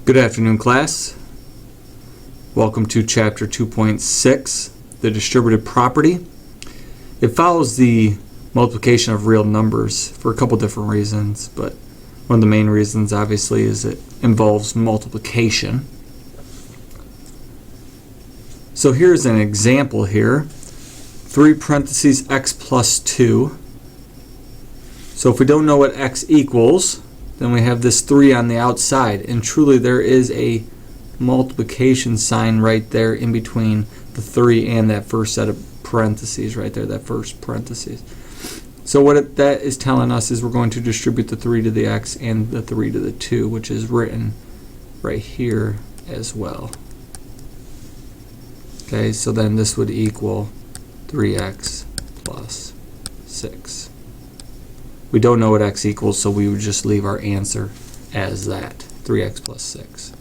Good afternoon, class. Welcome to Chapter 2.6, the Distributive Property. It follows the multiplication of real numbers for a couple different reasons, but one of the main reasons, obviously, is it involves multiplication. So here's an example here. 3 parentheses x plus 2. So if we don't know what x equals, then we have this 3 on the outside, and truly there is a multiplication sign right there in between the 3 and that first set of parentheses right there, that first parentheses. So what that is telling us is we're going to distribute the 3 to the x and the 3 to the 2, which is written right here as well. Okay, so then this would equal 3x plus 6. We don't know what x equals, so we would just leave our answer as that, 3x plus 6.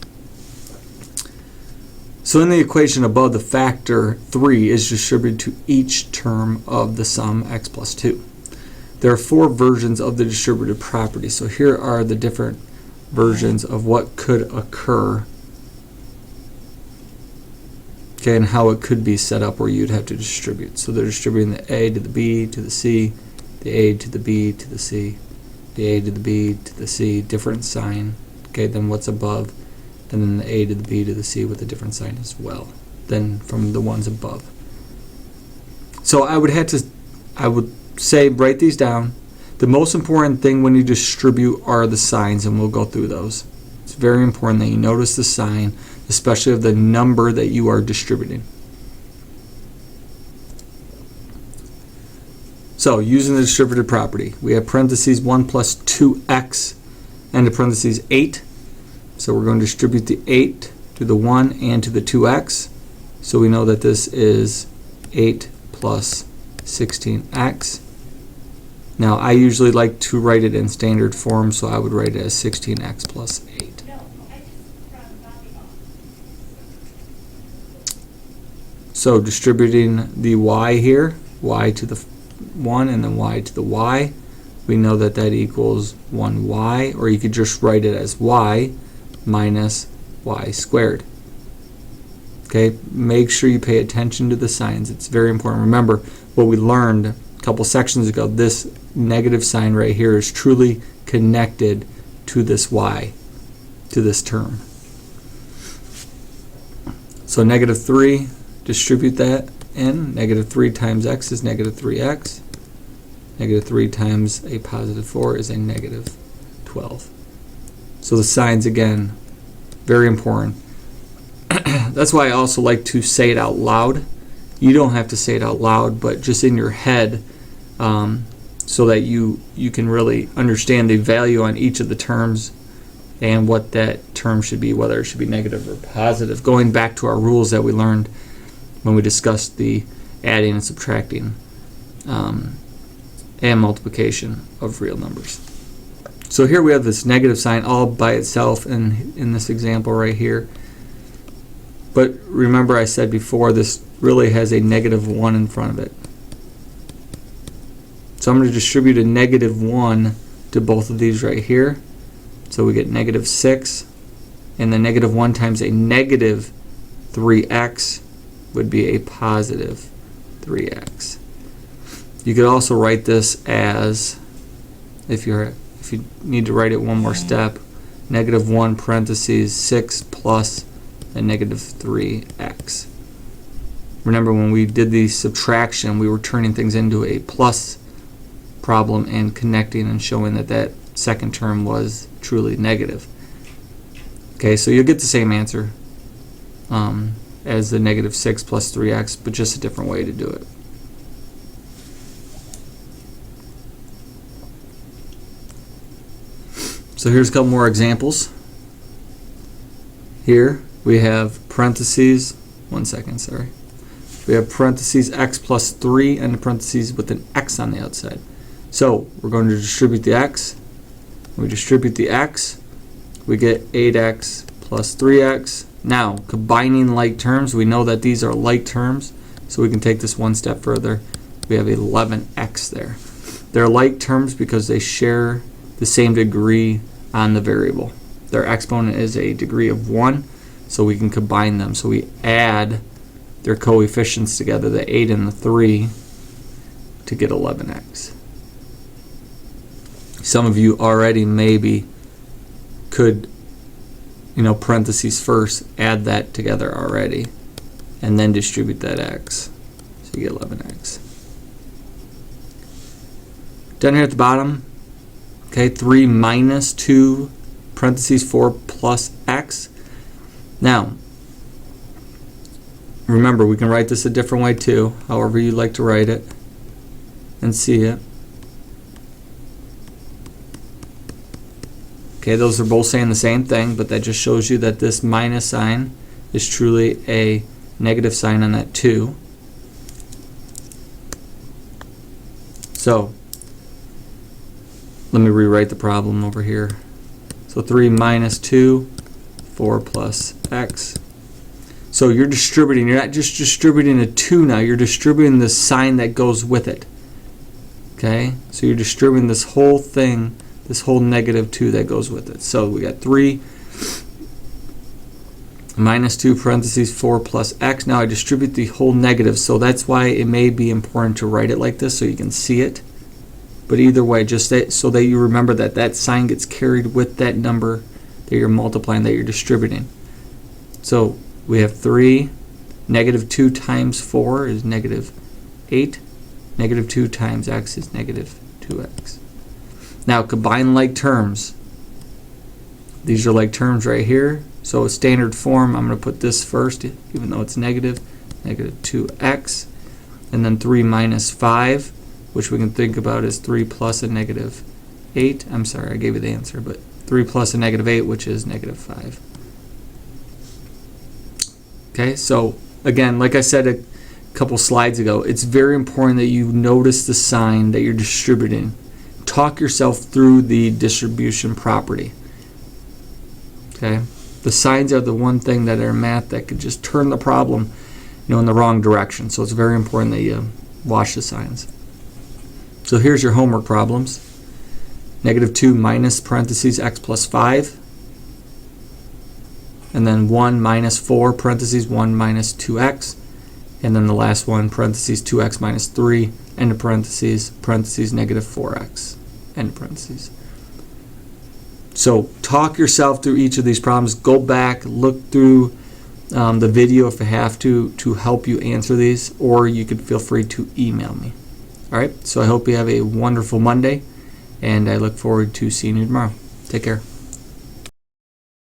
So in the equation above, the factor 3 is distributed to each term of the sum x plus 2. There are 4 versions of the distributive property. So here are the different versions of what could occur, okay, and how it could be set up where you'd have to distribute. So they're distributing the a to the b to the c, the a to the b to the c, the a to the b to the c, different sign, okay, than what's above, and then the a to the b to the c with a different sign as well than from the ones above. So I would say write these down. The most important thing when you distribute are the signs, and we'll go through those. It's very important that you notice the sign, especially of the number that you are distributing. So using the distributive property, we have parentheses 1 plus 2x and the parentheses 8. So we're going to distribute the 8 to the 1 and to the 2x. So we know that this is 8 plus 16x. Now I usually like to write it in standard form, so I would write it as 16x plus 8. So distributing the y here, y to the 1 and then y to the y, we know that that equals 1y, or you could just write it as y minus y squared. Okay, make sure you pay attention to the signs. It's very important. Remember what we learned a couple sections ago, this negative sign right here is truly connected to this y, to this term. So negative 3, distribute that in. Negative 3 times x is negative 3x. Negative 3 times a positive 4 is a negative 12. So the signs, again, very important. That's why I also like to say it out loud. You don't have to say it out loud, but just in your head, so that you can really understand the value on each of the terms and what that term should be, whether it should be negative or positive. Going back to our rules that we learned when we discussed the adding and subtracting and multiplication of real numbers. So here we have this negative sign all by itself in this example right here. But remember I said before, this really has a negative 1 in front of it. So I'm going to distribute a negative 1 to both of these right here. So we get negative 6, and the negative 1 times a negative 3x would be a positive 3x. You could also write this as, if you need to write it one more step, negative 1 parentheses 6 plus a negative 3x. Remember when we did the subtraction, we were turning things into a plus problem and connecting and showing that that second term was truly negative. Okay, so you'll get the same answer as the negative 6 plus 3x, but just a different way to do it. So here's a couple more examples. Here we have parentheses, we have parentheses x plus 3 and parentheses with an x on the outside. So we're going to distribute the x. When we distribute the x, we get 8x plus 3x. Now, combining like terms, we know that these are like terms, so we can take this one step further. We have 11x there. They're like terms because they share the same degree on the variable. their exponent is a degree of 1, so we can combine them. So we add their coefficients together, the 8 and the 3, to get 11x. Some of you already maybe could, parentheses first, add that together already, and then distribute that x. So you get 11x. Down here at the bottom, okay, 3 minus 2, parentheses 4 plus x. Now, remember, we can write this a different way too, however you like to write it and see it. Okay, those are both saying the same thing, but that just shows you that this minus sign is truly a negative sign on that 2. So, let me rewrite the problem over here. So 3 minus 2, 4 plus x. So you're distributing, you're not just distributing a 2 now, you're distributing the sign that goes with it. Okay, so you're distributing this whole thing, this whole negative 2 that goes with it. So we got 3 minus 2 parentheses 4 plus x. Now I distribute the whole negative, so that's why it may be important to write it like this so you can see it. But either way, just so that you remember that that sign gets carried with that number that you're multiplying, that you're distributing. So we have 3, negative 2 times 4 is negative 8. Negative 2 times x is negative 2x. Now combine like terms. These are like terms right here. So a standard form, I'm going to put this first, even though it's negative 2x. And then 3 minus 5, which we can think about as 3 plus a negative 8. I'm sorry, I gave you the answer, but 3 plus a negative 8, which is negative 5. Okay, so again, like I said a couple slides ago, it's very important that you notice the sign that you're distributing. Talk yourself through the distribution property. Okay, the signs are the one thing that are math that could just turn the problem, in the wrong direction. So it's very important that you watch the signs. So here's your homework problems. Negative 2 minus parentheses x plus 5. And then 1 minus 4 parentheses 1 minus 2x. And then the last one, parentheses 2x minus 3, end of parentheses, negative 4x, end of parentheses. So talk yourself through each of these problems. Go back, look through the video if you have to help you answer these, or you could feel free to email me. All right, so I hope you have a wonderful Monday, and I look forward to seeing you tomorrow. Take care.